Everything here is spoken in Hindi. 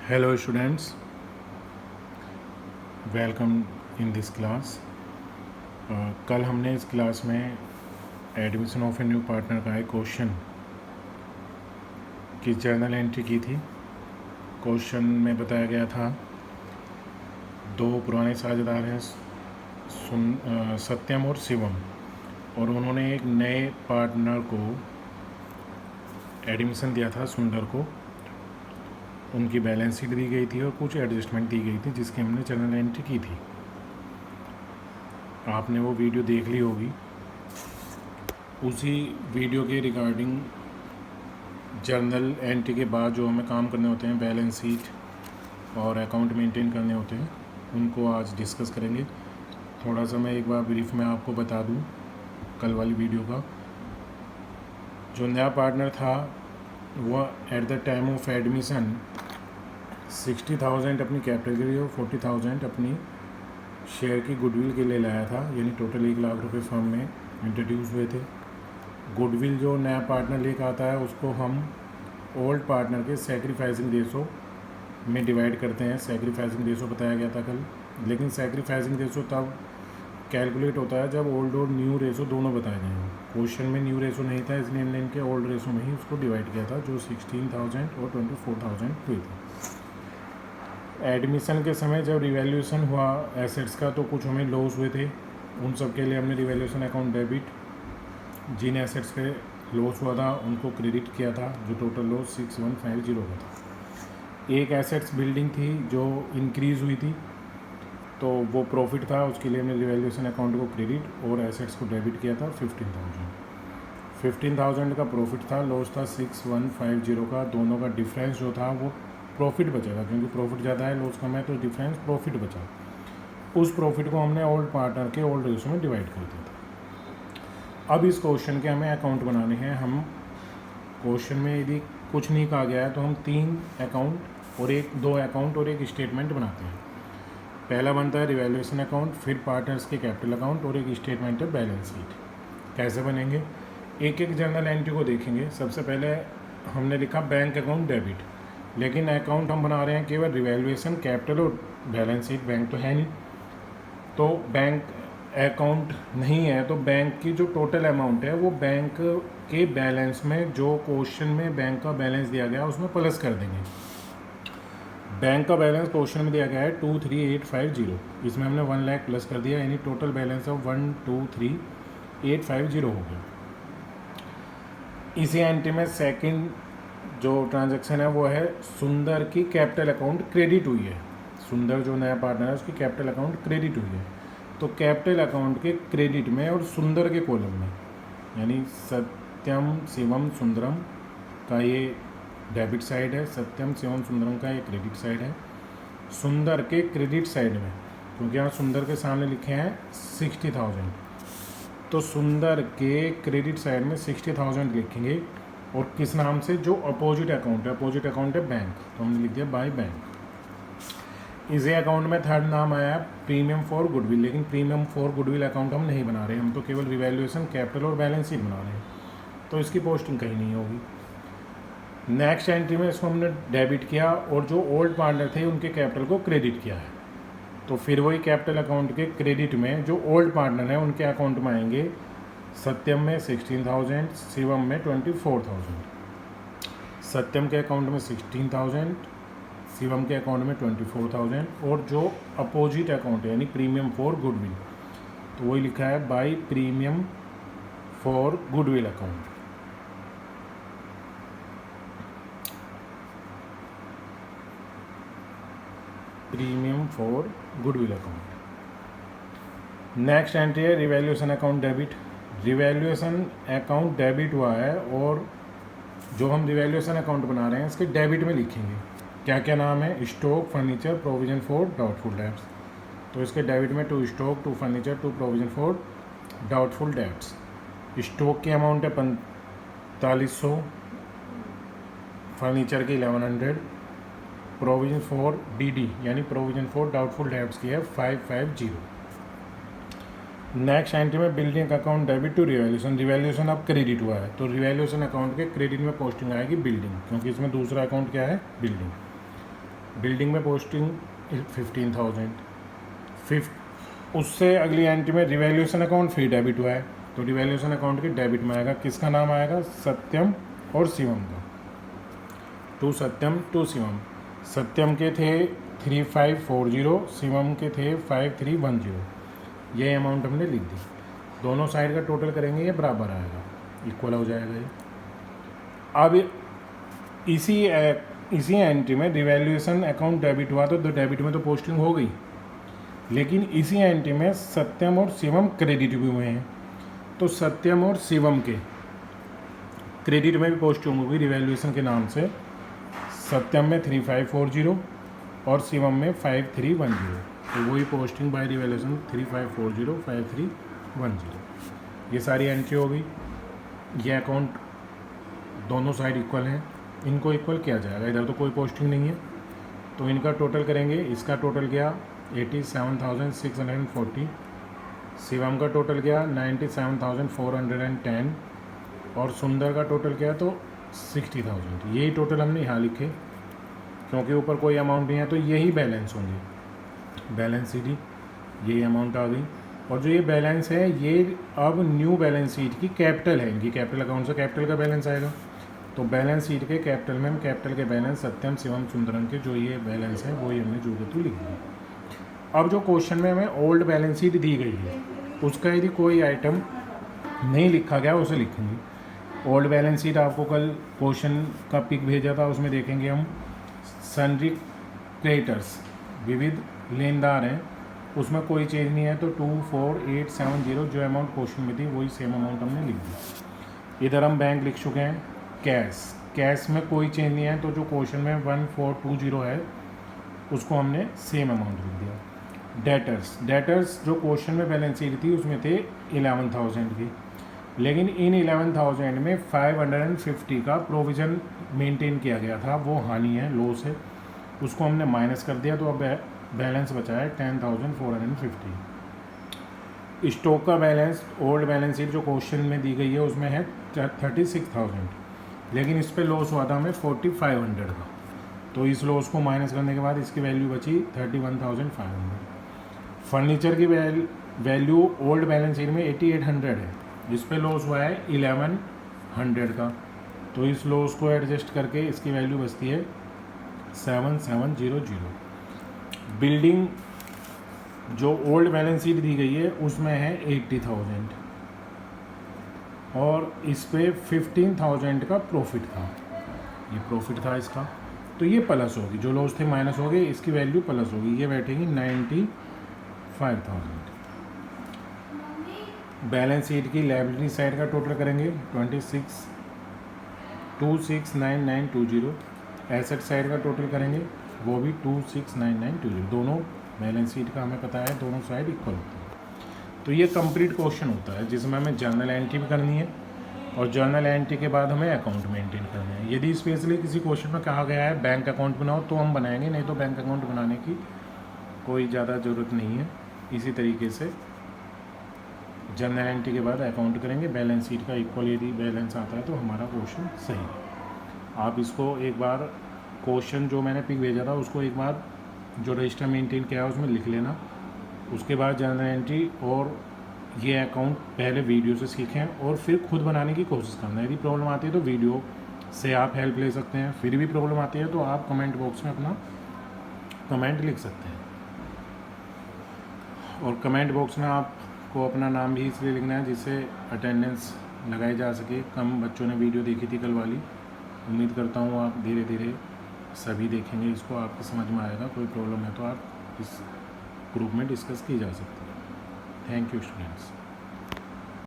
Hello students, welcome in this class. कल हमने इस क्लास में admission of a new partner का एक क्वेश्चन की जर्नल एंट्री की थी। क्वेश्चन में बताया गया था दो पुराने साझेदार हैं सत्यम और शिवम, और उन्होंने एक नए पार्टनर को एडमिशन दिया था, सुंदर को। उनकी बैलेंस शीट दी गई थी और कुछ एडजस्टमेंट दी गई थी जिसकी हमने जर्नल एंट्री की थी। आपने वो वीडियो देख ली होगी। उसी वीडियो के रिगार्डिंग जर्नल एंट्री के बाद जो हमें काम करने होते हैं, बैलेंस शीट और अकाउंट मेंटेन करने होते हैं, उनको आज डिस्कस करेंगे। थोड़ा सा मैं एक बार ब्रीफ में आपको बता दूं कल वाली वीडियो का। जो नया पार्टनर था वह at the time of admission 60,000 अपनी कैपिटल के लिए और 40,000 अपनी शेयर की गुडविल के लिए लाया था, यानी टोटल 1 लाख रुपए फर्म में इंट्रोड्यूस हुए थे। गुडविल जो नया पार्टनर लेकर आता है उसको हम ओल्ड पार्टनर के सैक्रिफाइसिंग रेशो में डिवाइड करते हैं। सैक्रिफाइसिंग रेशो बताया गया था कल, लेकिन सैक्रिफाइसिंग रेशो तब कैलकुलेट होता है जब ओल्ड और न्यू रेशो दोनों बताए गए हैं। क्वेश्चन में न्यू रेशो नहीं था, इसलिए हमने इनके ओल्ड रेशो में ही उसको डिवाइड किया था, जो 16,000 और 24,000 हुई थी। एडमिशन के समय जब रिवैल्यूएशन हुआ एसेट्स का तो कुछ हमें लॉस हुए थे। उन सब के लिए हमने रिवैल्यूएशन अकाउंट डेबिट, जिन एसेट्स पे लॉस हुआ था उनको क्रेडिट किया था, जो टोटल लॉस 6150 का था। एक एसेट्स बिल्डिंग थी जो इंक्रीज़ हुई थी, तो वो प्रॉफिट था, उसके लिए हमने रिवैल्यूएशन अकाउंट को क्रेडिट और एसेट्स को डेबिट किया था 15,000 का प्रॉफिट था, लॉस था 6150 का। दोनों का डिफरेंस जो था वो प्रॉफिट बचेगा, क्योंकि प्रॉफिट ज़्यादा है, लॉस कम है, तो डिफरेंस प्रॉफिट बचा। उस प्रॉफिट को हमने ओल्ड पार्टनर के ओल्ड रेशो में डिवाइड कर दिया था। अब इस क्वेश्चन के हमें अकाउंट बनाने हैं। हम क्वेश्चन में यदि कुछ नहीं कहा गया है तो हम 3 अकाउंट और 2 अकाउंट और एक स्टेटमेंट बनाते हैं। पहला बनता है रिवैल्यूएशन अकाउंट, फिर पार्टनर्स के कैपिटल अकाउंट और एक स्टेटमेंट है बैलेंस शीट। कैसे बनेंगे, एक एक जर्नल एंट्री को देखेंगे। सबसे पहले हमने लिखा बैंक अकाउंट डेबिट, लेकिन अकाउंट हम बना रहे हैं केवल रिवैल्यूएशन, कैपिटल और बैलेंस शीट। बैंक तो है नहीं, तो बैंक अकाउंट नहीं है, तो बैंक की जो टोटल अमाउंट है वो बैंक के बैलेंस में, जो क्वेश्चन में बैंक का बैलेंस दिया गया उसमें प्लस कर देंगे। बैंक का बैलेंस क्वेश्चन में दिया गया है 23,850, इसमें हमने 1 लाख प्लस कर दिया, यानी टोटल बैलेंस ऑफ 123,850 हो गया। इसी एंट्री में सेकंड जो ट्रांजैक्शन है वो है सुंदर की कैपिटल अकाउंट क्रेडिट हुई है। सुंदर जो नया पार्टनर है उसकी कैपिटल अकाउंट क्रेडिट हुई है, तो कैपिटल अकाउंट के क्रेडिट में और सुंदर के कॉलम में, यानी सत्यम शिवम सुंदरम का ये डेबिट साइड है, सत्यम शिवम सुंदरम का ये क्रेडिट साइड है। सुंदर के क्रेडिट साइड में, क्योंकि यहाँ सुंदर के सामने लिखे हैं 60,000, तो सुंदर के क्रेडिट साइड में 60,000 लिखेंगे। और किस नाम से, जो अपोजिट अकाउंट है, अपोजिट अकाउंट है बैंक, तो हमने लिख दिया बाय बैंक। इसी अकाउंट में थर्ड नाम आया प्रीमियम फॉर गुडविल, लेकिन प्रीमियम फॉर गुडविल अकाउंट हम नहीं बना रहे, हम तो केवल रिवैल्यूएशन, कैपिटल और बैलेंस शीट बना रहे हैं, तो इसकी पोस्टिंग कहीं नहीं होगी। नेक्स्ट एंट्री में इसको हमने डेबिट किया और जो ओल्ड पार्टनर थे उनके कैपिटल को क्रेडिट किया है, तो फिर वही कैपिटल अकाउंट के क्रेडिट में जो ओल्ड पार्टनर है उनके अकाउंट में आएंगे। सत्यम में 16,000, शिवम में 24,000। सत्यम के अकाउंट में 16,000, शिवम के अकाउंट में 24,000, और जो अपोजिट अकाउंट है यानी प्रीमियम फॉर गुडविल, तो वही लिखा है by premium for goodwill account. Premium for goodwill account. Next entry है revaluation account debit. Revaluation account debit हुआ है, और जो हम रिवैल्यूएशन अकाउंट बना रहे हैं इसके डेबिट में लिखेंगे क्या क्या नाम है, stock, furniture, provision for doubtful debts. तो इसके डेबिट में 2 stock, 2 furniture, 2 provision for doubtful debts. Stock की अमाउंट है 4500, फर्नीचर की 1100, प्रोविजन फॉर डीडी यानी प्रोविजन फॉर डाउटफुल डेब्ट्स की है 550। नेक्स्ट एंट्री में building account debit to revaluation. Revaluation अब क्रेडिट हुआ है, तो रिवैल्यूएशन अकाउंट के क्रेडिट में पोस्टिंग आएगी बिल्डिंग, क्योंकि इसमें दूसरा अकाउंट क्या है, बिल्डिंग। बिल्डिंग में पोस्टिंग 15,000। उससे अगली एंट्री में रिवैल्यूएशन अकाउंट फिर डेबिट हुआ है, तो रिवैल्यूएशन अकाउंट के डेबिट में आएगा, किसका नाम आएगा, सत्यम और शिवम का। टू सत्यम टू शिवम, सत्यम के थे 3540, शिवम के थे 5310। ये अमाउंट हमने लिख दी। दोनों साइड का टोटल करेंगे, ये बराबर आएगा, इक्वल हो जाएगा ये। अब इसी एंट्री में रिवैल्यूएशन अकाउंट डेबिट हुआ, तो डेबिट में तो पोस्टिंग हो गई, लेकिन इसी एंट्री में सत्यम और शिवम क्रेडिट भी हुए हैं, तो सत्यम और शिवम के क्रेडिट में भी पोस्टिंग होगी रिवैल्यूएशन के नाम से। सत्यम में 3540 और शिवम में 5310, तो वही पोस्टिंग बाय रिवैल्यूएशन 3540 5310। ये सारी एंट्री हो गई। ये अकाउंट दोनों साइड इक्वल हैं, इनको इक्वल किया जाएगा, इधर तो कोई पोस्टिंग नहीं है, तो इनका टोटल करेंगे। इसका टोटल गया 87,640, शिवम का टोटल गया 97,410 और सुंदर का टोटल गया तो 60,000। यही टोटल हमने यहाँ लिखे, क्योंकि ऊपर कोई अमाउंट नहीं है, तो यही बैलेंस होंगे, बैलेंस शीट ही यही अमाउंट आ गई। और जो ये बैलेंस है, ये अब न्यू बैलेंस शीट की कैपिटल है, इनकी कैपिटल अकाउंट से कैपिटल का बैलेंस आएगा, तो बैलेंस शीट के कैपिटल में हम कैपिटल के बैलेंस सत्यम शिवम सुंदरम के जो ये बैलेंस है वही हमने जो तो लिख दिया। अब जो क्वेश्चन में हमें ओल्ड बैलेंस शीट दी गई है, उसका यदि कोई आइटम नहीं लिखा गया उसे लिखेंगे। ओल्ड बैलेंस शीट आपको कल क्वेश्चन का पिक भेजा था, उसमें देखेंगे हम सन्ड्री क्रेडिटर्स, विविध लेनदार हैं, उसमें कोई चेंज नहीं है, तो 24870 जो अमाउंट क्वेश्चन में थी वही सेम अमाउंट हमने लिख दी। इधर हम बैंक लिख चुके हैं। कैश में कोई चेंज नहीं है, तो जो क्वेश्चन में 1420 है उसको हमने सेम अमाउंट लिख दिया। डेटर्स जो क्वेश्चन में बैलेंस शीट थी उसमें थे 11,000 की, लेकिन इन 11,000 में 550 का प्रोविज़न मेंटेन किया गया था, वो हानि है, लॉस है, उसको हमने माइनस कर दिया, तो अब बैलेंस बचा है 10,450। स्टॉक का बैलेंस, ओल्ड बैलेंस शीट जो क्वेश्चन में दी गई है उसमें है 36,000, लेकिन इस पर लॉस हुआ था हमें 4,500 का, तो इस लॉस को माइनस करने के बाद इसकी वैल्यू बची 31,500। फर्नीचर की वैल्यू ओल्ड बैलेंस शीट में 8,800 है, इस पे लॉस हुआ है 1,100 का, तो इस लॉस को एडजस्ट करके इसकी वैल्यू बचती है 7,700। बिल्डिंग जो ओल्ड बैलेंस शीट दी गई है उसमें है 80,000 और इस पे 15,000 का प्रॉफिट था, ये प्रॉफिट था इसका, तो ये प्लस होगी, जो लॉस थे माइनस हो गए, इसकी वैल्यू प्लस होगी, ये बैठेगी 95,000। बैलेंस शीट की लायबिलिटी साइड का टोटल करेंगे 26,99,20। एसेट साइड का टोटल करेंगे वो भी 26,99,20। दोनों बैलेंस शीट का हमें पता है दोनों साइड इक्वल होती है। तो ये कंप्लीट क्वेश्चन होता है जिसमें हमें जर्नल एंट्री भी करनी है और जर्नल एंट्री के बाद हमें अकाउंट मेंटेन करना है। यदि स्पेशली किसी क्वेश्चन में कहा गया है बैंक अकाउंट बनाओ तो हम बनाएंगे, नहीं तो बैंक अकाउंट बनाने की कोई ज़्यादा ज़रूरत नहीं है। इसी तरीके से जर्नल एंट्री के बाद अकाउंट करेंगे, बैलेंस शीट का इक्वल यदि बैलेंस आता है तो हमारा क्वेश्चन सही है। आप इसको एक बार क्वेश्चन जो मैंने पिक भेजा था उसको एक बार जो रजिस्टर मेंटेन किया है उसमें लिख लेना, उसके बाद जर्नल एंट्री और ये अकाउंट पहले वीडियो से सीखें और फिर खुद बनाने की कोशिश करना। यदि प्रॉब्लम आती है तो वीडियो से आप हेल्प ले सकते हैं, फिर भी प्रॉब्लम आती है तो आप कमेंट बॉक्स में अपना कमेंट लिख सकते हैं। और कमेंट बॉक्स में आपको अपना नाम भी इसलिए लिखना है जिससे अटेंडेंस लगाई जा सके। कम बच्चों ने वीडियो देखी थी कल वाली, उम्मीद करता हूँ आप धीरे धीरे सभी देखेंगे इसको, आपको समझ में आएगा। कोई प्रॉब्लम है तो आप इस ग्रुप में डिस्कस की जा सकती है। Thank you students.